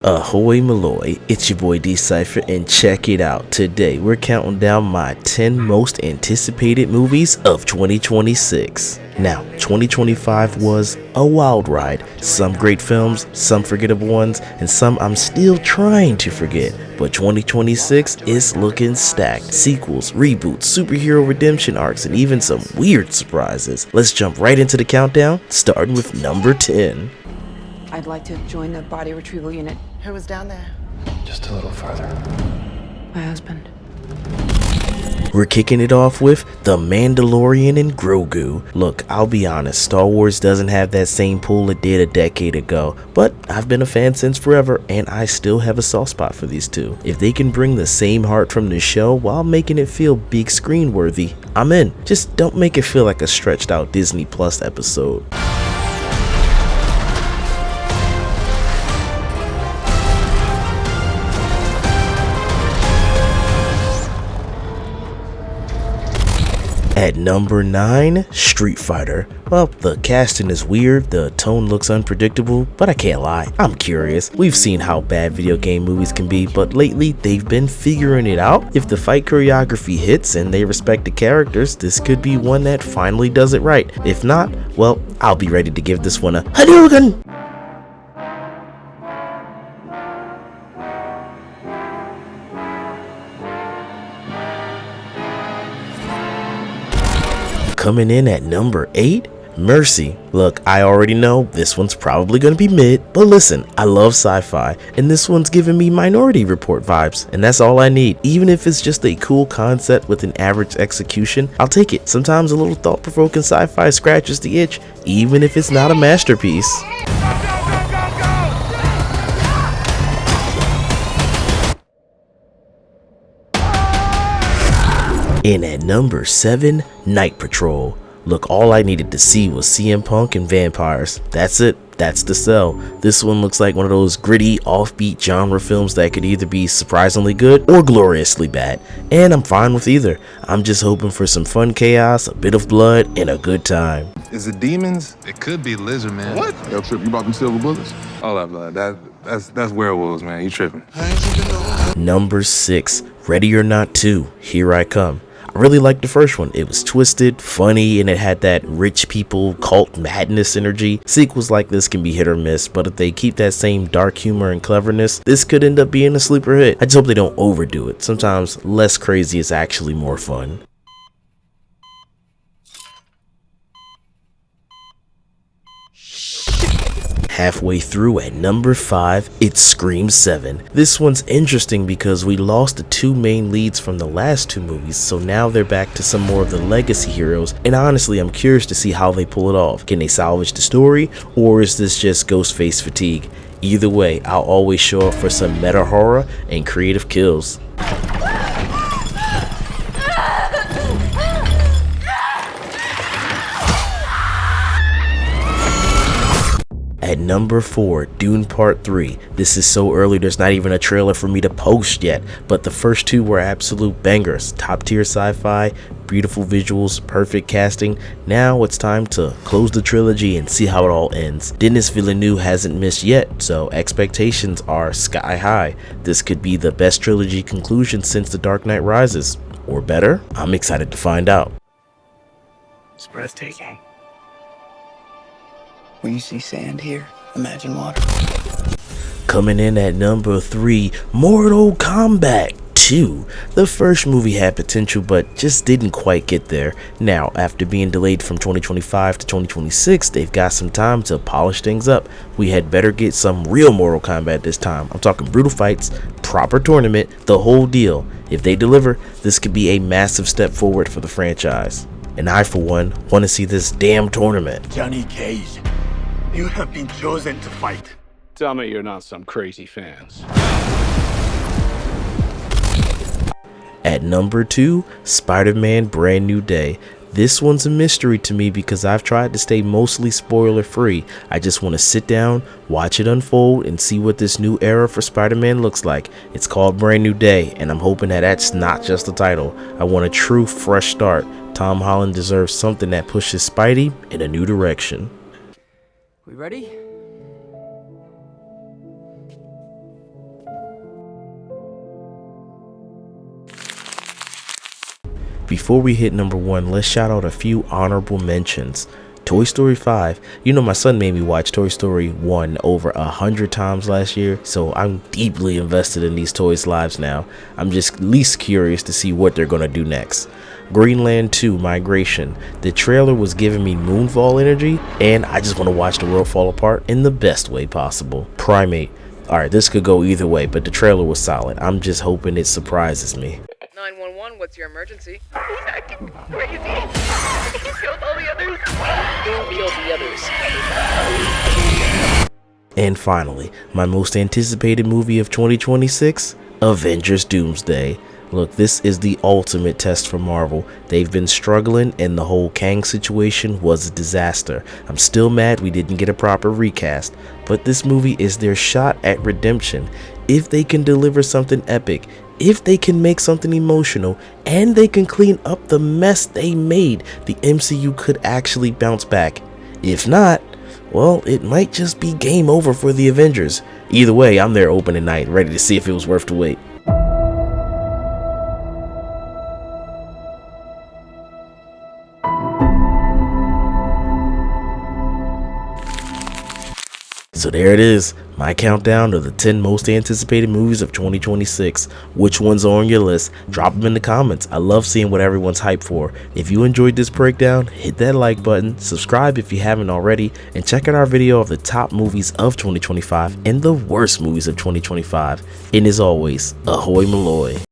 Ahoy Maloy, it's your boy Cypher, and check it out. Today we're counting down my 10 most anticipated movies of 2026. Now, 2025 was a wild ride. Some great films, some forgettable ones, and some I'm still trying to forget. But 2026 is looking stacked. Sequels, reboots, superhero redemption arcs, and even some weird surprises. Let's jump right into the countdown, starting with number 10. I'd like to join the body retrieval unit. Who was down there? Just a little further. My husband. We're kicking it off with The Mandalorian and Grogu. Look, I'll be honest, Star Wars doesn't have that same pull it did a decade ago, but I've been a fan since forever, and I still have a soft spot for these two. If they can bring the same heart from the show while making it feel big screen worthy, I'm in. Just don't make it feel like a stretched out Disney Plus episode. At number 9, Street Fighter. Well, the casting is weird, the tone looks unpredictable, but I can't lie, I'm curious. We've seen how bad video game movies can be, but lately they've been figuring it out. If the fight choreography hits and they respect the characters, this could be one that finally does it right. If not, well, I'll be ready to give this one a Hadouken! Coming in at number 8, Mercy. Look, I already know this one's probably gonna be mid, but listen, I love sci-fi, and this one's giving me Minority Report vibes, and that's all I need. Even if it's just a cool concept with an average execution, I'll take it. Sometimes a little thought-provoking sci-fi scratches the itch, even if it's not a masterpiece. And at number 7, Night Patrol. Look, all I needed to see was CM Punk and vampires. That's it. That's the sell. This one looks like one of those gritty, offbeat genre films that could either be surprisingly good or gloriously bad. And I'm fine with either. I'm just hoping for some fun chaos, a bit of blood, and a good time. Is it demons? It could be lizard, man. What? Yo, Trip, you bought them silver bullets? All that blood. That's werewolves, man. You tripping. Number 6, Ready or Not 2, Here I Come. I really liked the first one. It was twisted, funny, and it had that rich people cult madness energy. Sequels like this can be hit or miss, but if they keep that same dark humor and cleverness, this could end up being a sleeper hit. I just hope they don't overdo it. Sometimes less crazy is actually more fun. Halfway through at number 5, it's Scream 7. This one's interesting because we lost the two main leads from the last two movies, so now they're back to some more of the legacy heroes, and honestly I'm curious to see how they pull it off. Can they salvage the story, or is this just Ghostface fatigue? Either way, I'll always show up for some meta horror and creative kills. At number 4, Dune Part 3. This is so early there's not even a trailer for me to post yet, but the first two were absolute bangers. Top tier sci-fi, beautiful visuals, perfect casting. Now it's time to close the trilogy and see how it all ends. Denis Villeneuve hasn't missed yet, so expectations are sky high. This could be the best trilogy conclusion since The Dark Knight Rises. Or better? I'm excited to find out. It's breathtaking. When you see sand here, imagine water. Coming in at number 3, Mortal Kombat II. The first movie had potential but just didn't quite get there. Now, after being delayed from 2025 to 2026, they've got some time to polish things up. We had better get some real Mortal Kombat this time. I'm talking brutal fights, proper tournament, the whole deal. If they deliver, this could be a massive step forward for the franchise. And I, for one, want to see this damn tournament. Johnny Cage, you have been chosen to fight. Tell me you're not some crazy fans. At number 2, Spider-Man Brand New Day. This one's a mystery to me because I've tried to stay mostly spoiler free. I just want to sit down, watch it unfold, and see what this new era for Spider-Man looks like. It's called Brand New Day, and I'm hoping that that's not just the title. I want a true fresh start. Tom Holland deserves something that pushes Spidey in a new direction. We ready? Before we hit number 1, let's shout out a few honorable mentions. Toy Story 5. You know, my son made me watch Toy Story 1 over 100 times last year, so I'm deeply invested in these toys' lives now. I'm just least curious to see what they're gonna do next. Greenland 2 Migration. The trailer was giving me Moonfall energy, and I just want to watch the world fall apart in the best way possible. Primate. Alright, this could go either way, but the trailer was solid. I'm just hoping it surprises me. 911, what's your emergency? He's acting crazy. He killed all the others. Who killed the others? And finally, my most anticipated movie of 2026, Avengers Doomsday. Look, this is the ultimate test for Marvel. They've been struggling, and the whole Kang situation was a disaster. I'm still mad we didn't get a proper recast, but this movie is their shot at redemption. If they can deliver something epic, if they can make something emotional, and they can clean up the mess they made, the MCU could actually bounce back. If not, well, it might just be game over for the Avengers. Either way, I'm there opening night, ready to see if it was worth the wait. So there it is, my countdown of the 10 most anticipated movies of 2026. Which ones are on your list? Drop them in the comments. I love seeing what everyone's hyped for. If you enjoyed this breakdown, hit that like button, subscribe if you haven't already, and check out our video of the top movies of 2025 and the worst movies of 2025. And as always, Ahoy Maloy.